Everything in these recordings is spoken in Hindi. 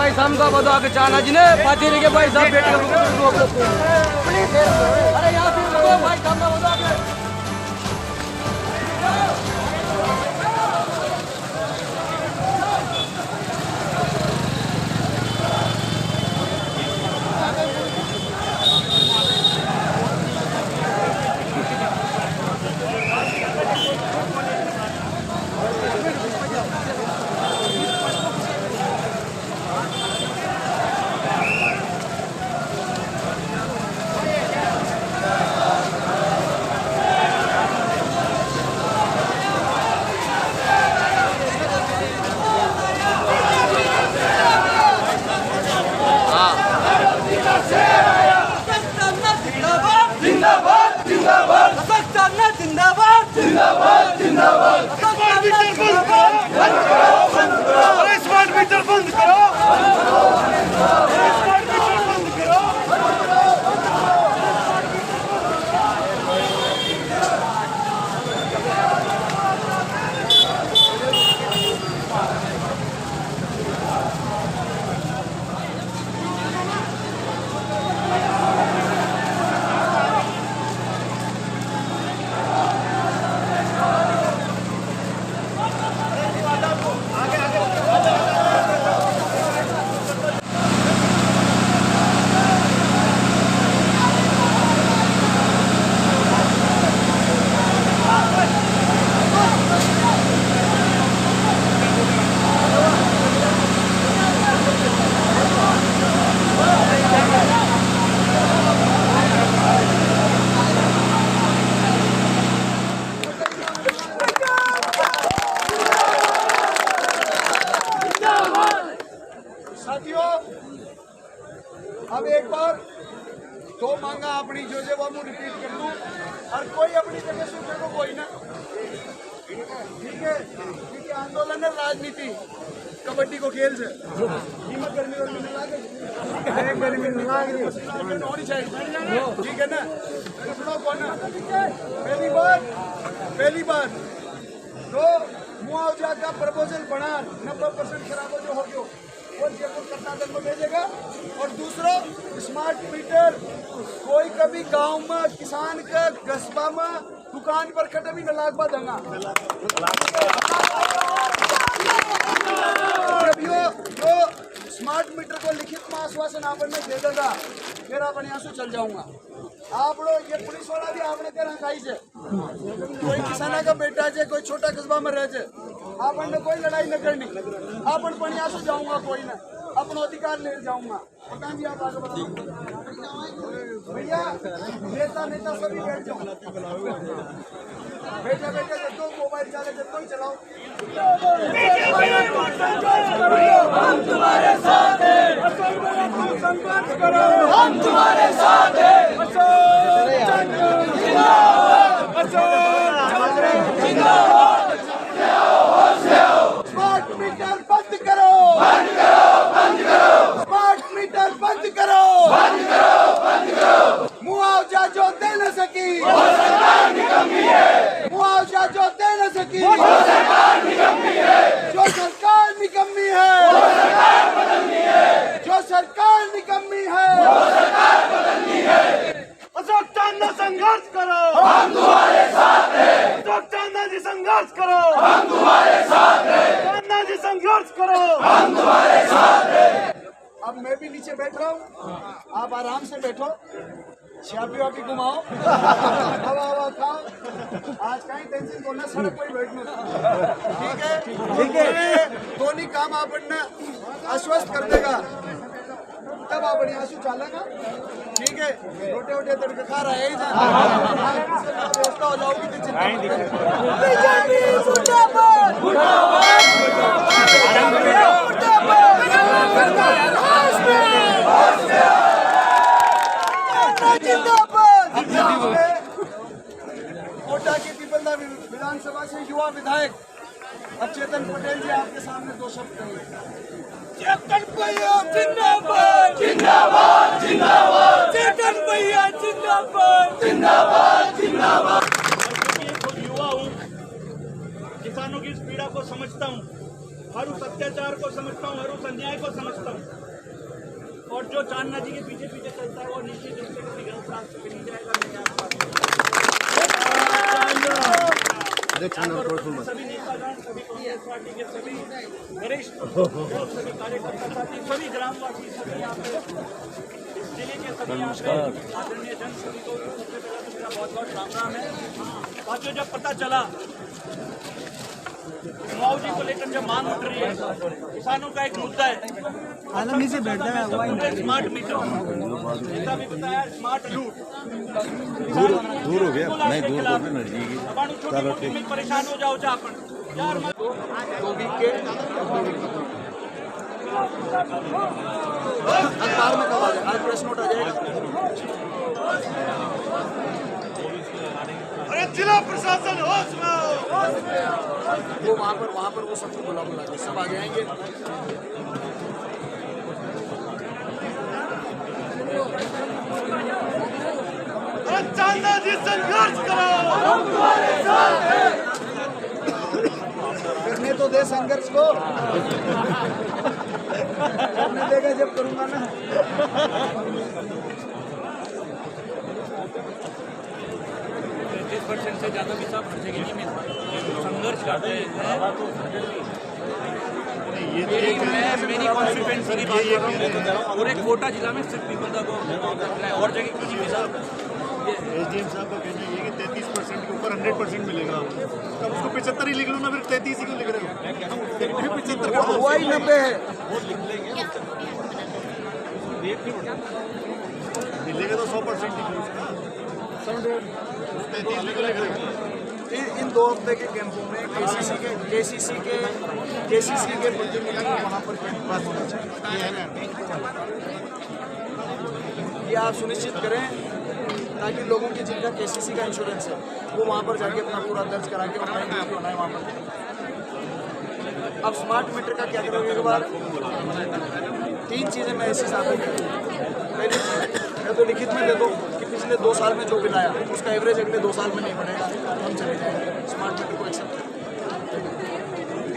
भाई साहब का बता के चाना जी ने पाथेरी के भाई साहब बेटे अरे यहाँ से भाई साहब का बता के अब एक बार दो मांगा अपनी जो है वो मैं रिपीट कर दूं और कोई अपनी जगह से उठे को कोई ना ठीक है क्योंकि आंदोलन है राजनीति कबड्डी को खेल से कीमत गर्मी होनी चाहिए ठीक है ना सुनो कौन पहली बार तो मुआवजा का प्रपोजल बना 90% खराब जो हो गया वो जयपुर कर्नाटक में भेजेगा और दूसरा स्मार्ट मीटर कोई कभी गांव में किसान का कस्बा में दुकान पर खटे भी न लाग देगा जब यो स्मार्ट मीटर को लिखित में आश्वासन आपने दे देगा फिर आप यहाँ से चल जाऊंगा आप लोग ये पुलिस वाला भी आपने तेरा खाई से कोई किसाना का बेटा है कोई छोटा कस्बा में रह जाए आपने कोई लड़ाई न करनी अपन पनिया से जाऊंगा कोई ना अपना अधिकार ले जाऊंगा पता भी आप आगे बढ़ो भैया नेता सभी बैठ जाओ बेटे तो मोबाइल चाले जब कोई चलाओ हम तुम्हारे साथ हैं हम तुम्हारे साथ हैं स्मार्ट मीटर बंद करो स्मार्ट मीटर बंद करो मुआवजा जो दे न सकी वो सरकार निकम्मी है मुआवजा जो दे न सकी वो सरकार निकम्मी है जो सरकार निकम्मी है वो सरकार बदलनी है जो सरकार निकम्मी है वो सरकार बदलनी है अशोक चांदा संघर्ष करो हम तुम्हारे साथ हैं अशोक चांदा जी संघर्ष करो हम तुम्हारे साथ हैं चांदा जी संघर्ष करो हम तुम्हारे साथ हैं अब मैं भी नीचे बैठ रहा हूँ आप आराम से बैठो छापी घुमाओ हवा खाओ आज कहीं टेंशन को ना सड़क पर बैठना ठीक है दोनों काम आपने आश्वस्त कर देगा तब आप बढ़िया आंसू चालेगा ठीक है रोटे तड़के खा रहा है व्यवस्था हो जाओगी तो कोटा के पीपलदा विधानसभा से युवा विधायक अब चेतन पटेल जी आपके सामने दो शब्द कहेंगे। चेतन भैया जिंदाबाद जिंदाबाद जिंदाबाद चेतन भैया जिंदाबाद जिंदाबाद जिंदाबाद। युवा हूँ, किसानों की इस पीड़ा को समझता हूँ, हर उस अत्याचार को समझता हूँ, हर उस अन्याय को समझता हूँ। और जो चांदना जी के पीछे पीछे चलता है वो निश्चित रूप से किसी गलत रास्ते पे नहीं जाएगा। सभी नेतागण, सभी कांग्रेस पार्टी के सभी वरिष्ठ, सभी कार्यकर्ता साथी, सभी ग्रामवासी, सभी यहाँ पे इस जिले के सभी यहाँ पे आदरणीय जन, सभी को सबसे पहले तो मेरा बहुत बहुत राम राम है। साथियों, जब पता चला मुआवजे को लेकर जब मांग उठ रही है, किसानों का एक मुद्दा है से बैठा है स्मार्ट मीटर, जैसा भी बताया स्मार्ट लूट, दूर हो गया नहीं दूर हो गया नजदीकी छोटी मोटी में परेशान हो जाओ चापन यार अखबार में कब आ जाए, आज प्रेस नोट आ जाएगा। अरे जिला प्रशासन होश में वो वहाँ पर वो सबको बुला के सब आ जाएंगे। अरे चांदा जी संघर्ष करो, करने तो दे संघर्ष को, करने देगा जब करूंगा ना। 30% से ज्यादा भी सब खर्चे नहीं मिलता, संघर्ष करते हैं। मेरी कॉन्स्टिट्यूएंसी की बात कर रहा हूँ, पूरे कोटा जिला में सिर्फ पीपलदा को और जगह क्यों नहीं मिला। एसडीएम साहब का कहना है कि 33% के ऊपर 100% मिलेगा, तब उसको 75 ही लिख लो ना, फिर 33 ही क्यों लिख रहे हो? 75 हुआ ही 90 है, मिलेगा तो 100% ही, 33 लिख रहे हो। इन 2 हफ्ते के कैंपों में केसीसी के प्रतिनिधि वहाँ पर कैंप पास होना चाहिए। ये आप सुनिश्चित करें ताकि लोगों की जिनका केसीसी का इंश्योरेंस है वो वहाँ पर जाके अपना पूरा दर्ज करा के बनाए वहाँ पर। अब स्मार्ट मीटर का क्या करोगे, एक बार 3 चीज़ें मैं ऐसी साबित करूँ। पहली चीज़ मैं तो लिखित में दे दो कि पिछले 2 साल में जो बिल आया उसका एवरेज अगले 2 साल में नहीं बढ़ेगा, हम चले जाएंगे, स्मार्ट मीटर को एक्सेप्ट करें।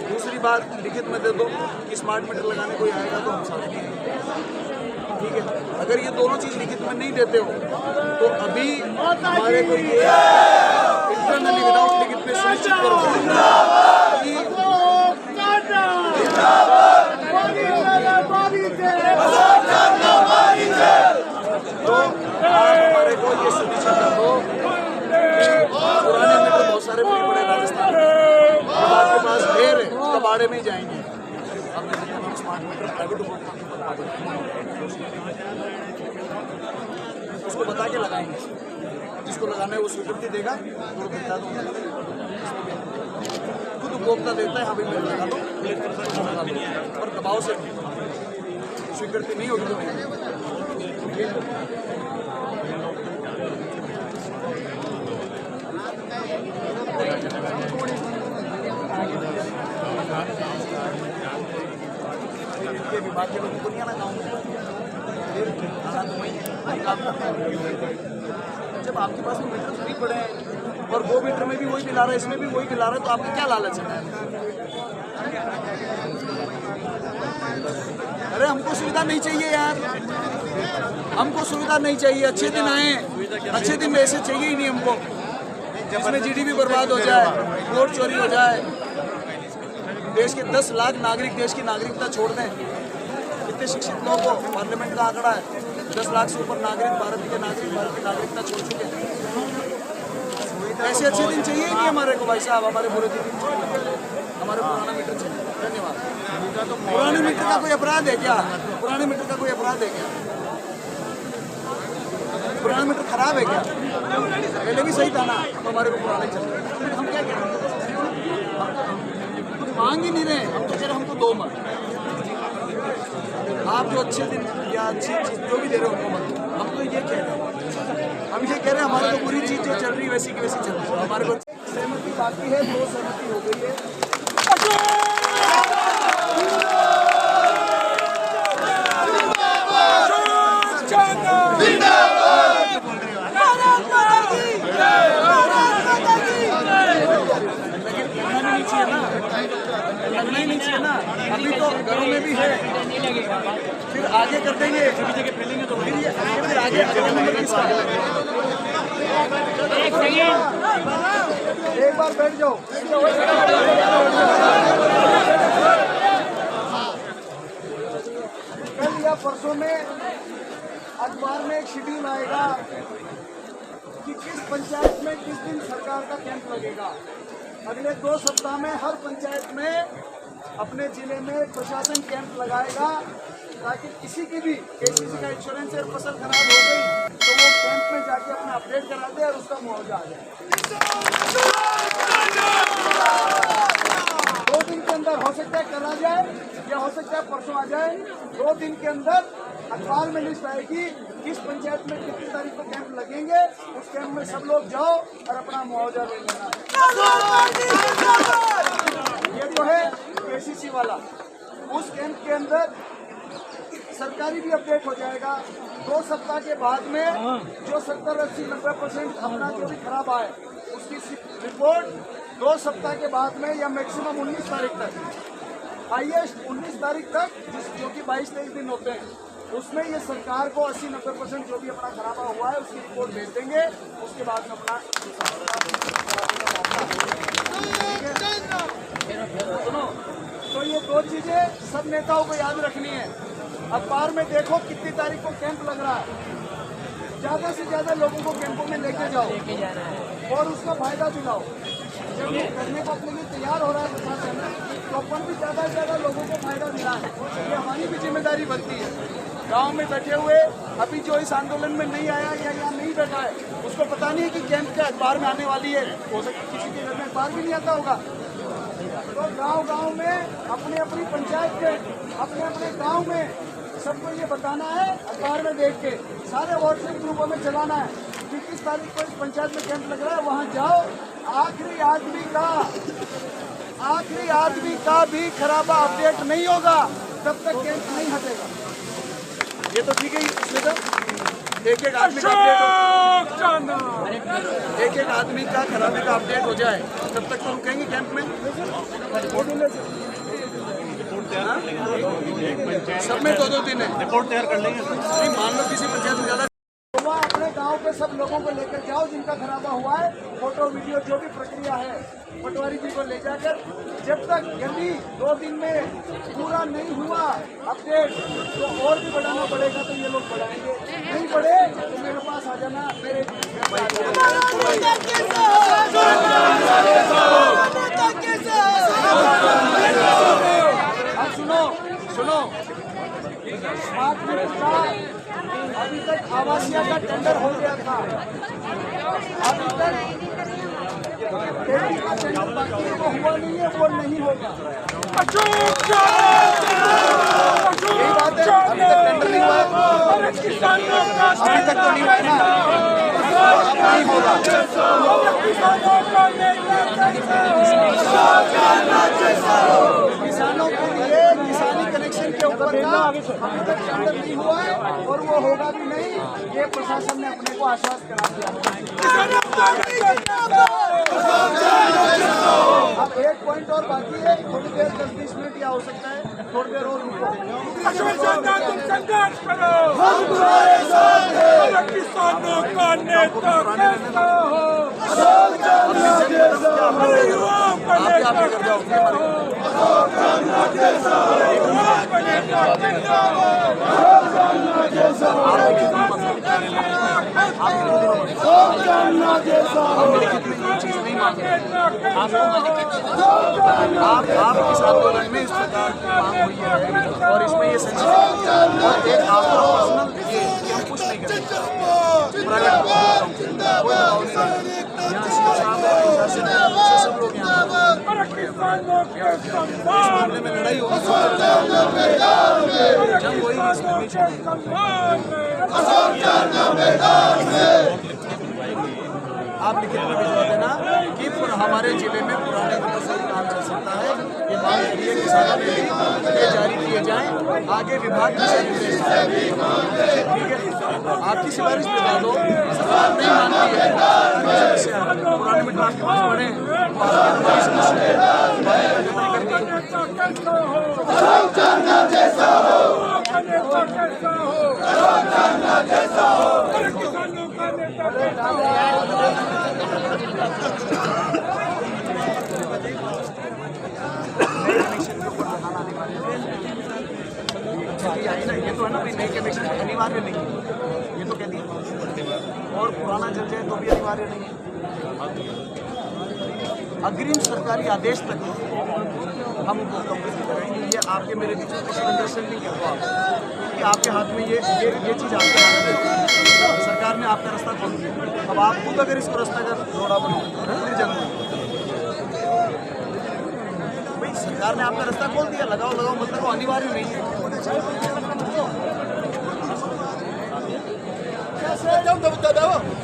दूसरी बात लिखित में दे दो कि स्मार्ट मीटर लगाने कोई आएगा तो हम साथ नहीं आएंगे, ठीक है। अगर ये दोनों चीज़ लिखित में नहीं देते हो तो अभी हमारे को ये इंटरनली विदाउट लिखित में सुनिश्चित करो कि तो हमारे को ये सुनिश्चित कर दो कि पुराने मीटर बहुत सारे फ्री पड़े राजस्थान में, आपके पास ढेर है, कबाड़े में ही जाएंगे। हमने स्मार्ट मीटर प्राइवेट उसको बता के लगाएंगे, जिसको लगाना है वो स्वीकृति देगा, तो देता दो खुद उपभोक्ता देता है, हाँ भाई मेरे लगा दो, और दबाव से स्वीकृति नहीं होगी तो नहीं। विभाग के लोगों को नहीं आना गाँव में, आना तो वही काम करना है। जब आपके पास में मीटर फ्री पड़े हैं और 2 मीटर में भी वही दिला रहा है, इसमें भी वही दिला रहा है, तो आपको क्या लालच है? अरे हमको सुविधा नहीं चाहिए यार, हमको सुविधा नहीं चाहिए। अच्छे दिन आए, अच्छे दिन में ऐसे चाहिए ही नहीं हमको, जिसमें जीडीपी बर्बाद हो जाए, वोट चोरी हो जाए, देश के 10 लाख नागरिक देश की नागरिकता छोड़ दें। इतने शिक्षित लोगों को, पार्लियामेंट का आंकड़ा है 10 लाख से ऊपर नागरिक भारत की नागरिकता छोड़ चुके हैं। ऐसे अच्छे दिन चाहिए ही नहीं हमारे को भाई साहब, हमारे बुरे दिन हमारे पुराना मीटर चाहिए। धन्यवाद। पुराने मीटर का कोई अपराध है क्या? पुराने मीटर का कोई अपराध है क्या? पुराना मीटर खराब है क्या? पहले भी सही था ना, तो हमारे को पुराना चल रहा है। हम क्या कह रहे हैं? मांग ही नहीं रहे, हम तो कह रहे हमको दो मत। आप जो अच्छे दिन या अच्छी चीज जो भी दे रहे हो उनको मत। हम तो ये कह रहे हैं, हम ये कह रहे हैं हमारे को बुरी चीज जो चल रही है वैसी की वैसी चल रही है। हमारे को सहमति बाकी है, 2 सहमति हो गई है। लगना ही नहीं चाहिए ना, अभी तो घरों में भी है, फिर आगे कर देंगे। एक बार बैठ जाओ। कल या परसों में अखबार में एक शेड्यूल आएगा कि किस पंचायत में किस दिन सरकार का कैंप लगेगा। अगले 2 सप्ताह में हर पंचायत में अपने जिले में प्रशासन कैंप लगाएगा ताकि किसी की भी किसी का इंश्योरेंस या फसल खराब हो गई तो वो कैंप में जाके अपना अपडेट करा दे और उसका मुआवजा आ जाए। 2 दिन के अंदर हो सकता है कल आ जाए या हो सकता है परसों आ जाए। 2 दिन के अंदर अखबार में लिस्ट आएगी किस पंचायत में कितनी तारीख को कैंप लगेंगे। उस कैंप में सब लोग जाओ और अपना मुआवजा ले लेना। ये तो है केसीसी वाला। उस कैंप के अंदर सरकारी भी अपडेट हो जाएगा। 2 सप्ताह के बाद में जो 70, 80, 90% अपना जो भी खराब आए उसकी रिपोर्ट 2 सप्ताह के बाद में या मैक्सिमम 19 तारीख तक, हाईएस्ट 19 तारीख तक, जो कि 22-23 दिन होते हैं, उसमें ये सरकार को 80-90% जो भी अपना खराबा हुआ है उसकी रिपोर्ट भेज देंगे। उसके बाद में अपना सुनो। तो ये 2 चीजें सब नेताओं को याद रखनी है। अखबार में देखो कितनी तारीख को कैंप लग रहा है, ज्यादा से ज्यादा लोगों को कैंपों में लेके जाओ और उसका फायदा दिलाओ। जब ये करने को अपने लिए तैयार हो रहा है प्रशासन तो अपन भी ज्यादा से ज्यादा लोगों को फायदा दिलाएं। ये हमारी भी जिम्मेदारी बनती है। गांव में बैठे हुए अभी जो इस आंदोलन में नहीं आया या यहाँ नहीं बैठा है उसको पता नहीं है कि कैंप के अखबार में आने वाली है। हो सकता है किसी के घर में अखबार भी नहीं आता होगा। तो गांव में अपने अपनी पंचायत में अपने अपने गांव में सबको ये बताना है, अखबार में देख के सारे व्हाट्सएप ग्रुपों में चलाना है कि किस तारीख को इस पंचायत में कैंप लग रहा है। वहां जाओ। आखिरी आदमी का भी खराबा अपडेट नहीं होगा तब तक कैंप नहीं हटेगा। ये तो ठीक है। इसमें तो एक आदमी का अपडेट हो, एक आदमी का खराबे का अपडेट हो जाए तब तक तो रुकेंगे कैंप में। सब में 2-2 दिन है। रिपोर्ट तैयार कर लेंगे। नहीं, मान लो किसी पंचायत में ज्यादा वहाँ अपने गांव के सब लोगों को लेकर जाओ जिनका खराबा हुआ है। फोटो वीडियो जो भी प्रक्रिया है पटवारी जी को ले जाकर, जब तक यदि 2 दिन में पूरा नहीं हुआ अपडेट तो और भी बढ़ाना पड़ेगा। तो ये लोग बढ़ाएंगे, नहीं बढ़े तो मेरे पास आ जाना। मेरे अब सुनो स्मार्ट मीटर का अभी तक आवासीय का टेंडर हो गया था। अभी तक का टेंडर बाकी है, वो हुआ नहीं है, वो नहीं होगा। यही बात है। अभी तक टेंडर नहीं हुआ है, अभी तक तो नहीं हुआ ना, अब नहीं होगा। किसानों के लिए किसानी कनेक्शन के ऊपर का अभी तक टेंडर नहीं हुआ है और वो होगा भी नहीं। ये प्रशासन ने अपने को आश्वस्त करा दिया। अब 1 पॉइंट और बाकी है। थोड़ी देर 10-20 मिनट या हो सकता है थोड़ी देर और रुको। तुम संघर्ष करो, हम तुम्हारे साथ हैं। किसानों का नेता कैसा हो, युवाओं का नेता कैसा हो, आप इस आंदोलन में इस प्रकार की मांग हुई है और इसमें ये सेंसिटिव और एक आपका पर्सनल ये कि हम कुछ नहीं करेंगे। सब लोग यहाँ इस मामले में लड़ाई होगी, जंग होगी, इसमें नहीं आप लिखित में भिजवा देना कि हमारे जिले में पुराने दिनों से काम चल सकता है। ये मांग करिए किसानों ने भी ये जारी किए जाएं। आगे विभाग दिशा निर्देश ठीक है। आपकी सिफारिश बता दो, सरकार नहीं मानती है, पुराने में ट्रांसपोर्ट बढ़े किसानों ये तो है ना, नई कनेक्शन अनिवार्य नहीं है, ये तो कह दिया। और पुराना चल जाए तो भी अनिवार्य नहीं है। अग्रिम सरकारी आदेश तक हम उपभोक्ताओं को कराएंगे। ये आपके मेरे बीच में कुछ अंडरस्टैंडिंग है वो क्योंकि आपके हाथ में ये चीज़ आपके हाथ में, सरकार ने आपका रास्ता खोल दिया। अब आप खुद अगर इसको रास्ता का रोड़ा बनो पूरी जनता, भाई सरकार ने आपका रास्ता खोल दिया, लगाओ लगाओ मत लगाओ, अनिवार्य नहीं है।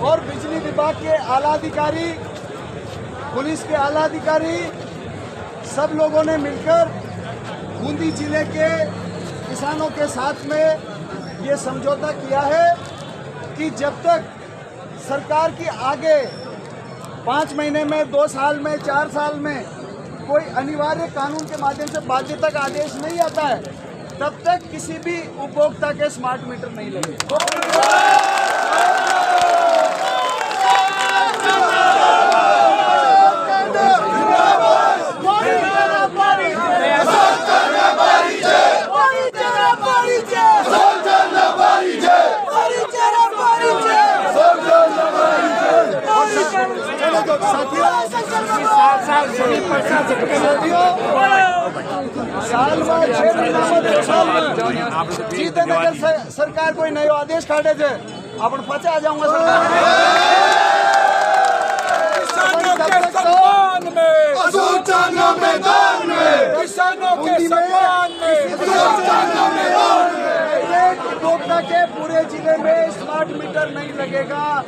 और बिजली विभाग के आला अधिकारी, पुलिस के आला अधिकारी, सब लोगों ने मिलकर बूंदी जिले के किसानों के साथ में ये समझौता किया है कि जब तक सरकार की आगे 5 महीने में, 2 साल में, 4 साल में कोई अनिवार्य कानून के माध्यम से बाध्यता का आदेश नहीं आता है, तब तक किसी भी उपभोक्ता के स्मार्ट मीटर नहीं लगे। साल में 6 महीना जीते नगर सरकार कोई नयो आदेश काटे छे, आपण पाछे आ जाऊंगा किसानों के सम्मान में, किसानों के सम्मान में, उपभोक्ता के पूरे जिले में स्मार्ट मीटर नहीं लगेगा। आप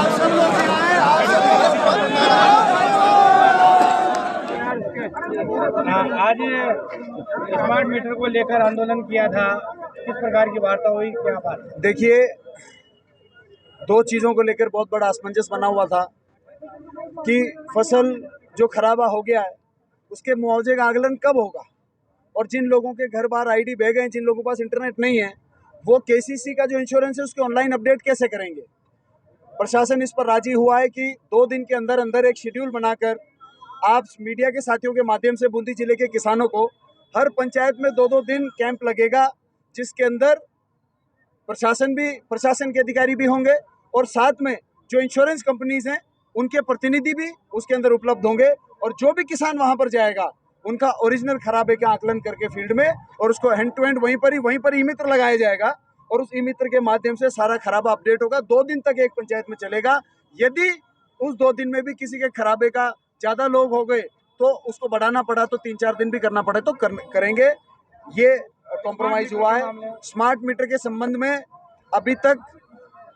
सब लोग आए, आज स्मार्ट मीटर को लेकर आंदोलन किया था, किस प्रकार की वार्ता हुई, क्या बात? देखिए, 2 चीज़ों को लेकर बहुत बड़ा असमंजस बना हुआ था कि फसल जो खराबा हो गया है उसके मुआवजे का आकलन कब होगा, और जिन लोगों के घर बार आईडी बह गए, जिन लोगों के पास इंटरनेट नहीं है, वो केसीसी का जो इंश्योरेंस है उसके ऑनलाइन अपडेट कैसे करेंगे। प्रशासन इस पर राजी हुआ है कि 2 दिन के अंदर अंदर एक शेड्यूल बनाकर आप मीडिया के साथियों के माध्यम से बूंदी जिले के किसानों को हर पंचायत में 2-2 दिन कैंप लगेगा, जिसके अंदर प्रशासन के अधिकारी भी होंगे और साथ में जो इंश्योरेंस कंपनीज हैं उनके प्रतिनिधि भी उसके अंदर उपलब्ध होंगे, और जो भी किसान वहां पर जाएगा उनका ओरिजिनल खराबे का आकलन करके फील्ड में, और उसको हैंड टू हैंड वहीं पर ई मित्र लगाया जाएगा और उस ई मित्र के माध्यम से सारा खराबा अपडेट होगा। 2 दिन तक एक पंचायत में चलेगा। यदि उस 2 दिन में भी किसी के खराबे का ज़्यादा लोग हो गए तो उसको बढ़ाना पड़ा तो 3-4 दिन भी करना पड़े तो करेंगे। ये कॉम्प्रोमाइज हुआ है। स्मार्ट मीटर के संबंध में अभी तक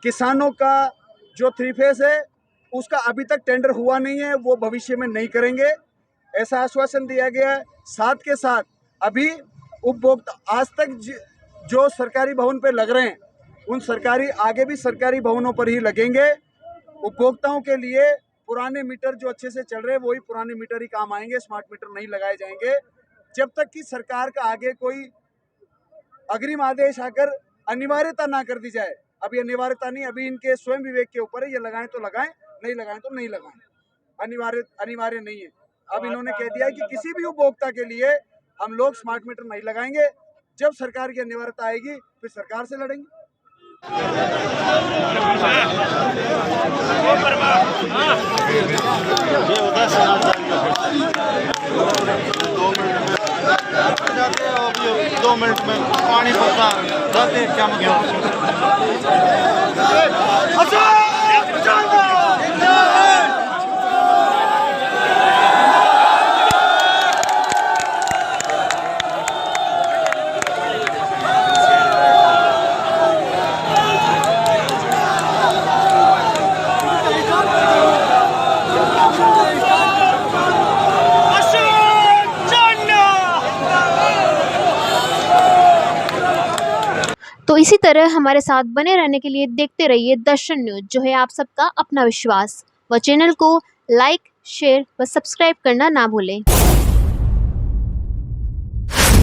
किसानों का जो 3 फेस है उसका अभी तक टेंडर हुआ नहीं है, वो भविष्य में नहीं करेंगे, ऐसा आश्वासन दिया गया है। साथ के साथ अभी उपभोक्ता आज तक जो सरकारी भवन पे लग रहे हैं उन आगे भी सरकारी भवनों पर ही लगेंगे। उपभोक्ताओं के लिए पुराने मीटर जो अच्छे से चल रहे हैं वही पुराने मीटर ही काम आएंगे, स्मार्ट मीटर नहीं लगाए जाएंगे जब तक कि सरकार का आगे कोई अग्रिम आदेश आकर अनिवार्यता ना कर दी जाए। अभी अनिवार्यता नहीं, अभी इनके स्वयं विवेक के ऊपर है, ये लगाएं तो लगाएं, नहीं लगाएं तो नहीं लगाएं, अनिवार्य नहीं है। अब इन्होंने कह दिया है कि किसी भी उपभोक्ता के लिए हम लोग स्मार्ट मीटर नहीं लगाएंगे। जब सरकार की अनिवार्यता आएगी फिर सरकार से लड़ेंगे। दो मिनट में पानी पड़ता रहते क्या तो इसी तरह हमारे साथ बने रहने के लिए देखते रहिए दर्शन न्यूज़, जो है आप सबका अपना विश्वास। व चैनल को लाइक, शेयर व सब्सक्राइब करना ना भूलें।